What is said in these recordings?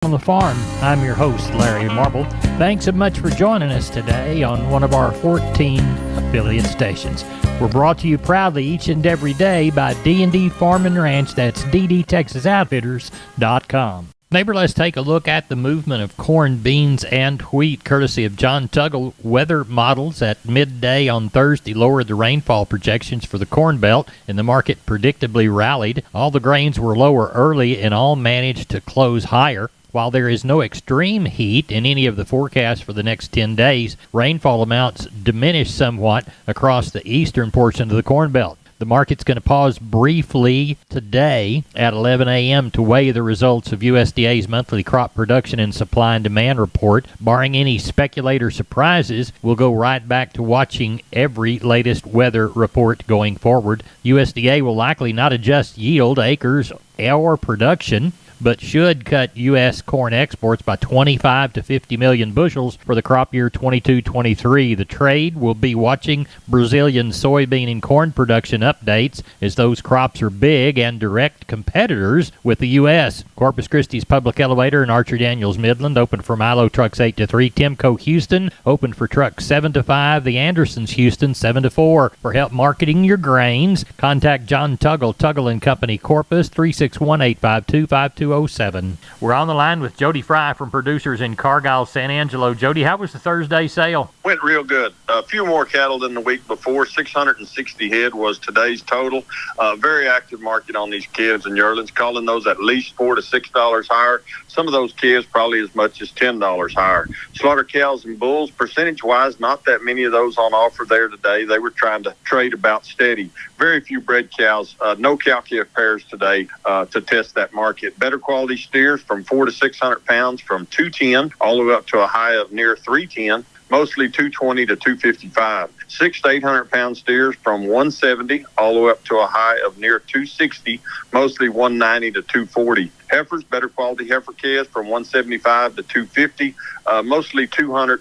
On the Farm. I'm your host, Larry Marble. Thanks so much for joining us today on one of our 14 affiliate stations. We're brought to you proudly each and every day by D&D Farm and Ranch. That's ddtexasoutfitters.com. Neighbor, let's take a look at the movement of corn, beans, and wheat, courtesy of John Tuggle. Weather models at midday on Thursday lowered the rainfall projections for the Corn Belt, and the market predictably rallied. All the grains were lower early, and all managed to close higher. While there is no extreme heat in any of the forecasts for the next 10 days, rainfall amounts diminish somewhat across the eastern portion of the Corn Belt. The market's going to pause briefly today at 11 a.m. to weigh the results of USDA's monthly crop production and supply and demand report. Barring any speculator surprises, we'll go right back to watching every latest weather report going forward. USDA will likely not adjust yield, acres, or production, but should cut U.S. corn exports by 25 to 50 million bushels for the crop year 22-23. The trade will be watching Brazilian soybean and corn production updates, as those crops are big and direct competitors with the U.S. Corpus Christi's Public Elevator and Archer Daniels Midland open for Milo trucks 8 to 3. Timco Houston open for trucks 7 to 5. The Andersons Houston 7 to 4. For help marketing your grains, contact John Tuggle, Tuggle and Company, Corpus, 361-852-5207. We're on the line with Jody Fry from Producers in Cargyle, San Angelo. Jody, how was the Thursday sale? Went real good. A few more cattle than the week before. 660 head was today's total. Very active market on these calves and yearlings, calling those at least $4 to $6 higher. Some of those calves probably as much as $10 higher. Slaughter cows and bulls, percentage-wise, not that many of those on offer there today. They were trying to trade about steady. Very few bred cows. No cow-calf pairs today to test that market. Better quality steers from 400 to 600 pounds, from 210 all the way up to a high of near 310. Mostly 220 to 255. 600 to 800 pound steers from 170 all the way up to a high of near 260, mostly 190 to 240. Heifers, better quality heifer calves from 175 to 250, mostly $2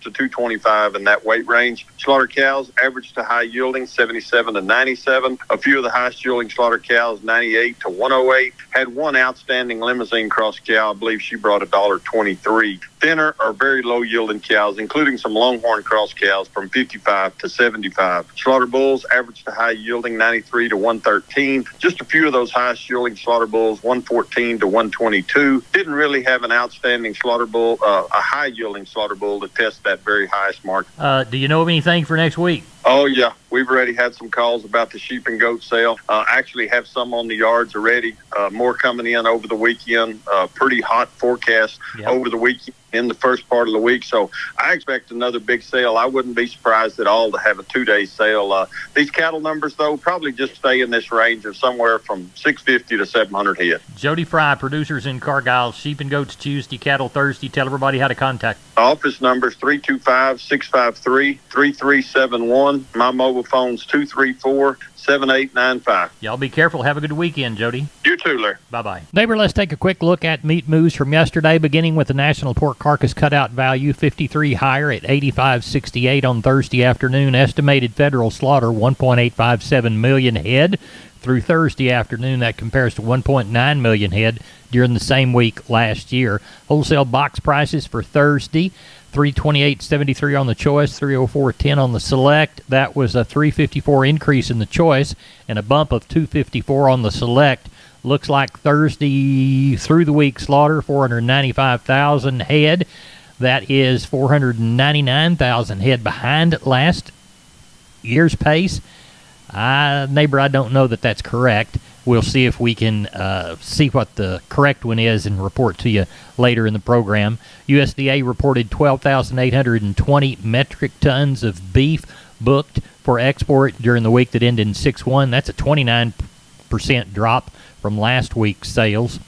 to $225 in that weight range. Slaughter cows, average to high yielding, 77 to 97. A few of the highest yielding slaughter cows, 98 to 108. Had one outstanding limousine cross cow. I believe she brought $1.23. Thinner or very low yielding cows, including some longhorn cross cows, from 55 to 75. Slaughter bulls, average to high yielding, 93 to 113. Just a few of those highest yielding slaughter bulls, 114 to 122. Didn't really have an outstanding slaughter bull, a high yielding slaughter bull to test that very highest mark. Do you know of anything for next week? Oh, yeah. We've already had some calls about the sheep and goat sale. Actually have some on the yards already. More coming in over the weekend. Pretty hot forecast over the weekend in the first part of the week. So I expect another big sale. I wouldn't be surprised at all to have a 2-day sale. These cattle numbers, though, probably just stay in this range of somewhere from 650 to 700 head. Jody Fry, Producers in Cargyle, sheep and goats Tuesday, cattle Thursday. Tell everybody how to contact. Office number is 325-653-3371. My mobile phone's 234-7895. Y'all be careful. Have a good weekend, Jody. You too, Larry. Bye-bye. Neighbor, let's take a quick look at meat moves from yesterday, beginning with the national pork carcass cutout value, 53 higher at 85.68 on Thursday afternoon. Estimated federal slaughter, 1.857 million head. Through Thursday afternoon, that compares to 1.9 million head during the same week last year. Wholesale box prices for Thursday, $328.73 on the choice, $304.10 on the select. That was a $354 increase in the choice and a bump of $254 on the select. Looks like Thursday through the week slaughter, 495,000 head. That is 499,000 head behind last year's pace. Neighbor, I don't know that that's correct. We'll see if we can see what the correct one is and report to you later in the program. USDA reported 12,820 metric tons of beef booked for export during the week that ended in 6/1. That's a 29% drop from last week's sales.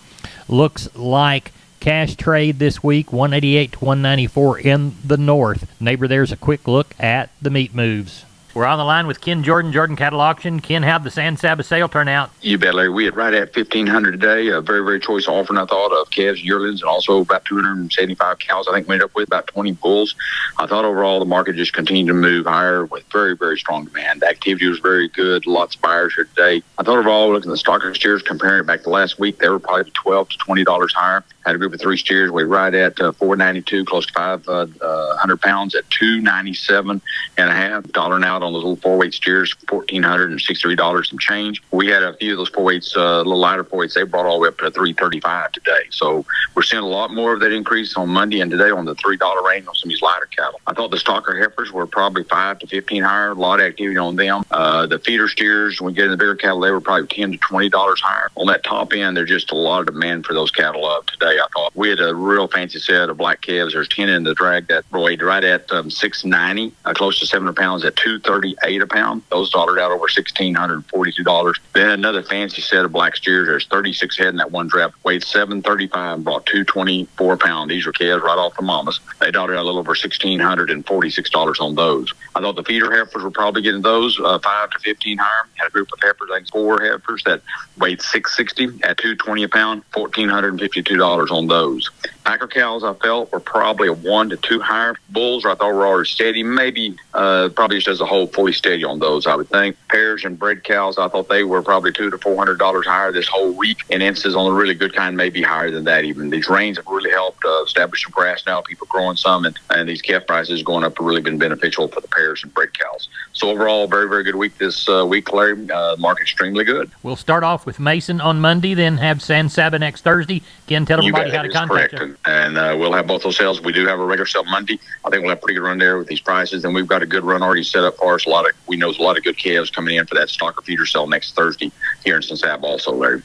Looks like cash trade this week, 188 to 194 in the north. Neighbor, there's a quick look at the meat moves. We're on the line with Ken Jordan, Jordan Cattle Auction. Ken, how'd the San Saba sale turn out? You bet, Larry. We had right at $1,500 a day. A very, very choice offering, I thought, of calves, yearlings, and also about 275 cows. I think we ended up with about 20 bulls. I thought overall the market just continued to move higher with very, very strong demand. The activity was very good. Lots of buyers here today. I thought overall, looking at the stock steers, comparing it back to last week, they were probably $12 to $20 higher. Had a group of 3 steers weighed right at 492, close to 500 pounds at 297 and a half. Dollaring out on those little 4-weight steers, $1,463 some change. We had a few of those 4-weights, a little lighter 4-weights. They brought all the way up to 335 today. So we're seeing a lot more of that increase on Monday and today on the $3 range on some of these lighter cattle. I thought the stocker heifers were probably 5 to 15 higher. A lot of activity on them. The feeder steers, when we get in the bigger cattle, they were probably $10 to $20 higher. On that top end, there's just a lot of demand for those cattle up today. I thought we had a real fancy set of black calves. There's 10 in the drag that weighed right at 690, close to 700 pounds at 238 a pound. Those dollared out over $1,642. Then another fancy set of black steers. There's 36 head in that one draft. Weighed 735 and brought 224 pounds. These were calves right off the mamas. They dollared out a little over $1,646 on those. I thought the feeder heifers were probably getting those 5 to 15 higher. Had a group of heifers, I think 4 heifers that weighed 660 at 220 a pound, $1,452 on those. Packer cows I felt were probably a 1 to 2 higher. Bulls I thought were already steady, maybe probably just as a whole fully steady on those, I would think. Pairs and bred cows I thought they were probably $200 to $400 higher this whole week, and instances on the really good kind maybe higher than that even. These rains have really helped establish some grass now, people growing some, and these calf prices going up have really been beneficial for the pairs and bred cows. So overall, very, very good week this week, Larry. Market extremely good. We'll start off with Mason on Monday, then have San Saba next Thursday. Again, tell everybody how to contact you. And we'll have both those sales. We do have a regular sale Monday. I think we'll have a pretty good run there with these prices, and we've got a good run already set up for us. We know there's a lot of good calves coming in for that stocker feeder sale next Thursday here in San Saba also, Larry.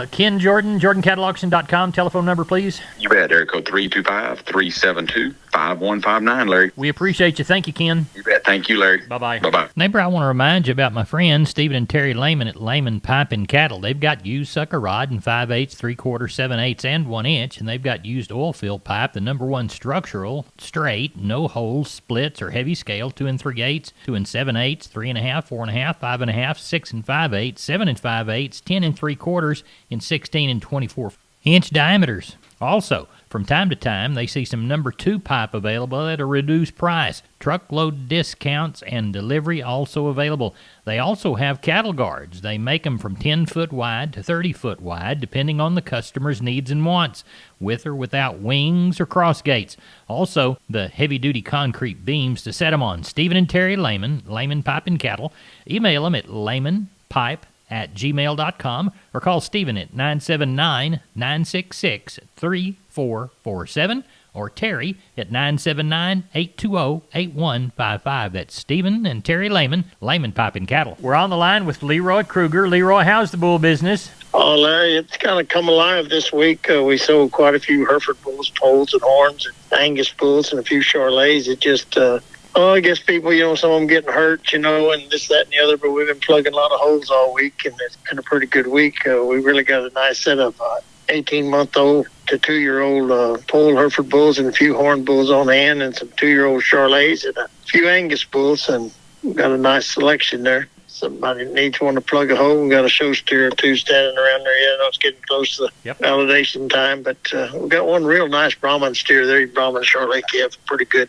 Ken Jordan, JordanCattleAuction.com. Telephone number, please. You bet. Area code 325-372-5159, Larry. We appreciate you. Thank you, Ken. You bet. Thank you, Larry. Bye-bye. Bye-bye. Neighbor, I want to remind you about my friends Stephen and Terry Lehman at Lehman Pipe and Cattle. They've got used sucker rod in 5/8, 3/4, 7/8, and 1 inch, and they've got used oil fill pipe, the #1 structural, straight, no holes, splits, or heavy scale, 2 3/8, 2 7/8, 3.5, 4.5, 5.5, 6 5/8, 7 5/8, 10 3/4, and 16 24 inch diameters. Also, from time to time, they see some #2 pipe available at a reduced price. Truckload discounts and delivery also available. They also have cattle guards. They make them from 10 foot wide to 30 foot wide, depending on the customer's needs and wants, with or without wings or cross gates. Also, the heavy-duty concrete beams to set them on. Stephen and Terry Lehman, Lehman Pipe and Cattle. Email them at lehmanpipe@gmail.com or call Stephen at 979-966-3447 or Terry at 979-820-8155. That's Stephen and Terry Lehman, Lehman Pipe and Cattle. We're on the line with Leroy Kruger. Leroy, how's the bull business? Oh, Larry, it's kind of come alive this week. We sold quite a few Hereford bulls, poles, and horns, and Angus bulls, and a few Charolais. It just... I guess people, some of them getting hurt, and this, that, and the other, but we've been plugging a lot of holes all week, and it's been a pretty good week. We really got a nice set of 18-month-old to 2-year-old pole Hereford bulls and a few horn bulls on hand and some 2-year-old Charolais and a few Angus bulls, and we've got a nice selection there. Somebody needs one to plug a hole. We've got a show steer or two standing around there. Yeah, I know it's getting close to the validation time, but we've got one real nice Brahman steer there. Brahman Charolais calf, pretty good.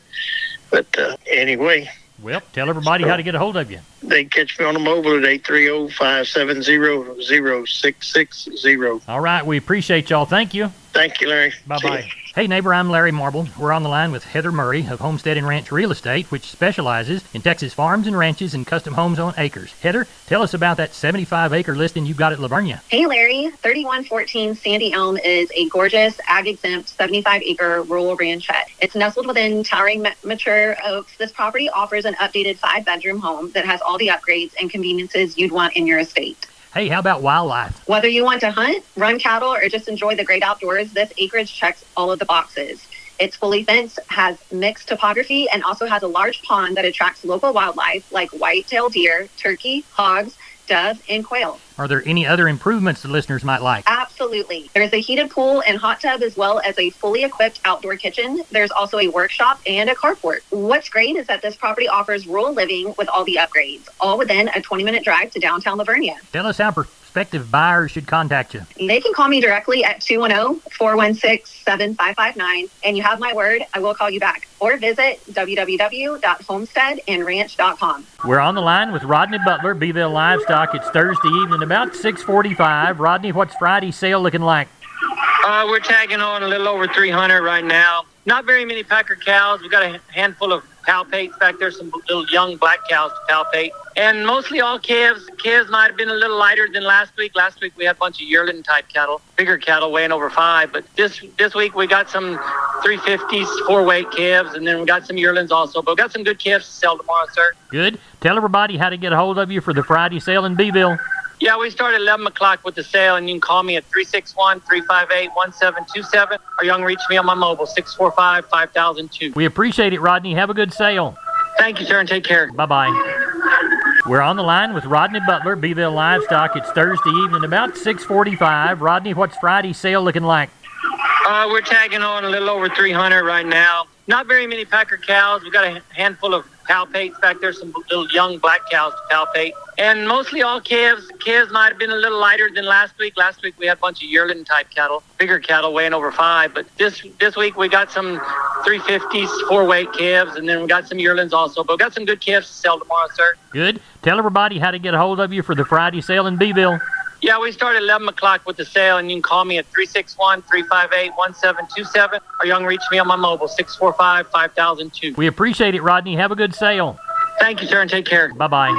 But anyway. Well, tell everybody how to get a hold of you. They can catch me on the mobile at 830-570-0660. All right. We appreciate y'all. Thank you. Thank you, Larry. Bye-bye. Hey, neighbor, I'm Larry Marble. We're on the line with Heather Murray of Homestead and Ranch Real Estate, which specializes in Texas farms and ranches and custom homes on acres. Heather, tell us about that 75-acre listing you got at Lavernia. Hey, Larry. 3114 Sandy Elm is a gorgeous, ag-exempt, 75-acre rural ranchette. It's nestled within towering mature oaks. This property offers an updated 5-bedroom home that has all the upgrades and conveniences you'd want in your estate. Hey, how about wildlife? Whether you want to hunt, run cattle, or just enjoy the great outdoors, this acreage checks all of the boxes. It's fully fenced, has mixed topography, and also has a large pond that attracts local wildlife like white-tailed deer, turkey, hogs, doves, and quail. Are there any other improvements the listeners might like? Absolutely. There's a heated pool and hot tub as well as a fully equipped outdoor kitchen. There's also a workshop and a carport. What's great is that this property offers rural living with all the upgrades, all within a 20-minute drive to downtown Lavernia. Tell us how prospective buyers should contact you. They can call me directly at 210-416-7559, and you have my word, I will call you back. Or visit www.homesteadandranch.com. We're on the line with Rodney Butler, Beeville Livestock. It's Thursday evening, about 6:45. Rodney, what's Friday's sale looking like? We're tagging on a little over 300 right now. Not very many Packer cows. We've got a handful of palpates back there, some little young black cows to palpate. And mostly all calves. Calves might have been a little lighter than last week. Last week we had a bunch of yearling type cattle, bigger cattle weighing over 5. But this week we got some 350s, 4-weight calves, and then we got some yearlings also. But we got some good calves to sell tomorrow, sir. Good. Tell everybody how to get a hold of you for the Friday sale in Beeville. Yeah, we start at 11 o'clock with the sale, and you can call me at 361-358-1727, or you can reach me on my mobile, 645-5002. We appreciate it, Rodney. Have a good sale. Thank you, sir, and take care. Bye-bye. We're on the line with Rodney Butler, Beeville Livestock. It's Thursday evening, about 6:45. Rodney, what's Friday's sale looking like? We're tagging on a little over 300 right now. Not very many Packer cows. We've got a handful of palpates back there, some little young black cows to palpate. And mostly all calves. Calves might have been a little lighter than last week. Last week we had a bunch of yearling type cattle, bigger cattle weighing over 5. But this week we got some 350s, 4-weight calves, and then we got some yearlings also. But we got some good calves to sell tomorrow, sir. Good. Tell everybody how to get a hold of you for the Friday sale in Beeville. Yeah, we start at 11 o'clock with the sale, and you can call me at 361-358-1727, or you can reach me on my mobile, 645-5002. We appreciate it, Rodney. Have a good sale. Thank you, sir, and take care. Bye-bye.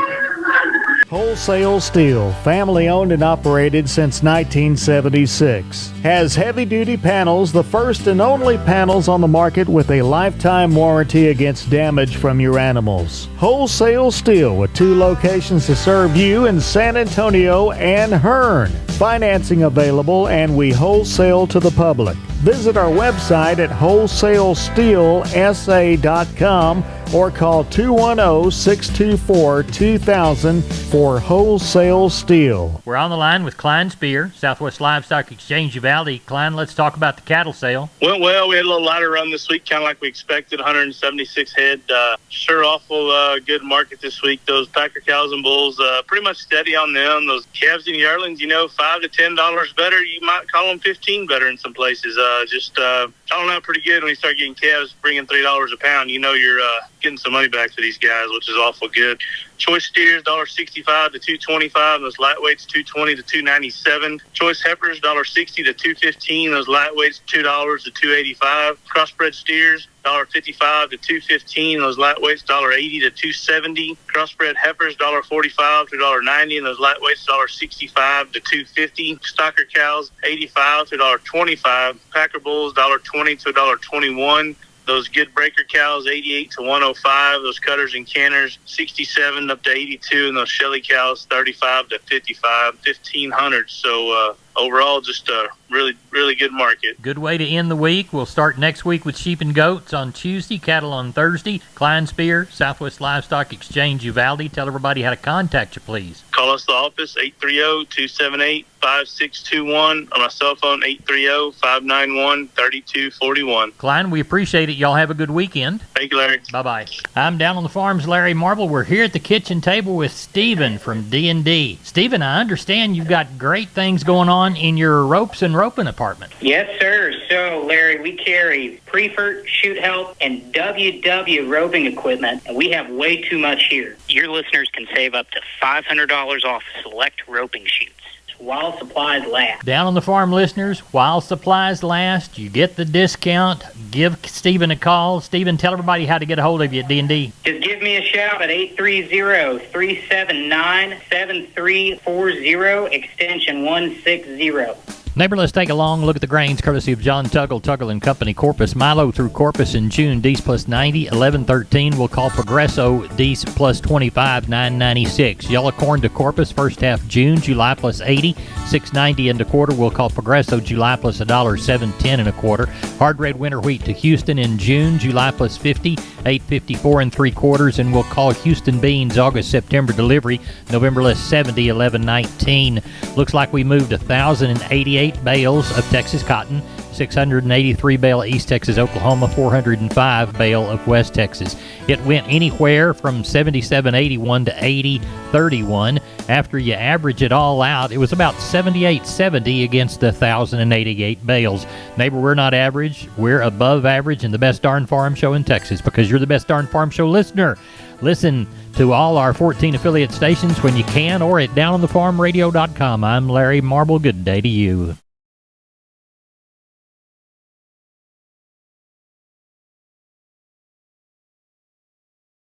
Wholesale Steel, family owned and operated since 1976. Has heavy-duty panels, the first and only panels on the market with a lifetime warranty against damage from your animals. Wholesale Steel with 2 locations to serve you in San Antonio and Hearn. Financing available, and we wholesale to the public. Visit our website at wholesalesteelsa.com or call 210-624-2000 for Wholesale Steel. We're on the line with Klein Spear, Southwest Livestock Exchange Valley. Klein, let's talk about the cattle sale. Went well. We had a little lighter run this week, kind of like we expected, 176 head. Sure awful good market this week. Those Packer cows and bulls, pretty much steady on them. Those calves and yearlings, $5 to $10 better. You might call them 15 better in some places. Calling out pretty good when you start getting calves bringing $3 a pound. You're getting some money back to these guys, which is awful good. Choice steers, $1.65 to $2.25. Those lightweights, $2.20 to $2.97. Choice heifers, $1.60 to $2.15. Those lightweights, $2 to $2.85. Crossbred steers, $1.55 to $2.15. Those lightweights, $1.80 to $2.70. Crossbred heifers, $1.45 to $1.90. And those lightweights, $1.65 to $2.50. Stocker cows, $85 to $1.25. Packer bulls, $1.20 to $1.21. Those good breaker cows, 88 to 105. Those cutters and canners, 67 up to 82. And those Shelly cows, 35 to 55, 1,500. So overall, just a really, really good market. Good way to end the week. We'll start next week with sheep and goats on Tuesday, cattle on Thursday. Klein Spear, Southwest Livestock Exchange Uvalde. Tell everybody how to contact you, please. Call us the office, 830-278-5621. On my cell phone, 830-591-3241. Klein, we appreciate it. Y'all have a good weekend. Thank you, Larry. Bye-bye. I'm down on the farm's Larry Marble. We're here at the kitchen table with Stephen from D&D. Stephen, I understand you've got great things going on in your ropes and roping department. Yes, sir. So, Larry, we carry Preferred, Shoot Help, and WW roping equipment, and we have way too much here. Your listeners can save up to $500 off select roping shoots while supplies last. Down on the farm, listeners, while supplies last, you get the discount. Give Stephen a call. Stephen, tell everybody how to get a hold of you at D&D. Just give me a shout at 830-379-7340, extension 160. Neighbor, let's take a long look at the grains courtesy of John Tuggle & Company, Corpus. Milo through Corpus in June, D's plus 90, 11.13. We'll call Progresso, D's plus 25, 9.96. Yellow corn to Corpus, first half June, July plus 80, 6.90 and a quarter. We'll call Progresso, July plus $1, 7.10 and a quarter. Hard red winter wheat to Houston in June, July plus 50, 8.54 and 3/4. And we'll call Houston beans, August, September delivery, November less 70, 11.19. Looks like we moved 1,088 bales of Texas cotton, 683 bale East Texas, Oklahoma, 405 bale of West Texas. It went anywhere from 77.81 to 80.31. After you average it all out, it was about 78.70 against the 1,088 bales. Neighbor, we're not average. We're above average in the best darn farm show in Texas because you're the best darn farm show listener. Listen to all our 14 affiliate stations when you can or at downonthefarmradio.com. I'm Larry Marble. Good day to you.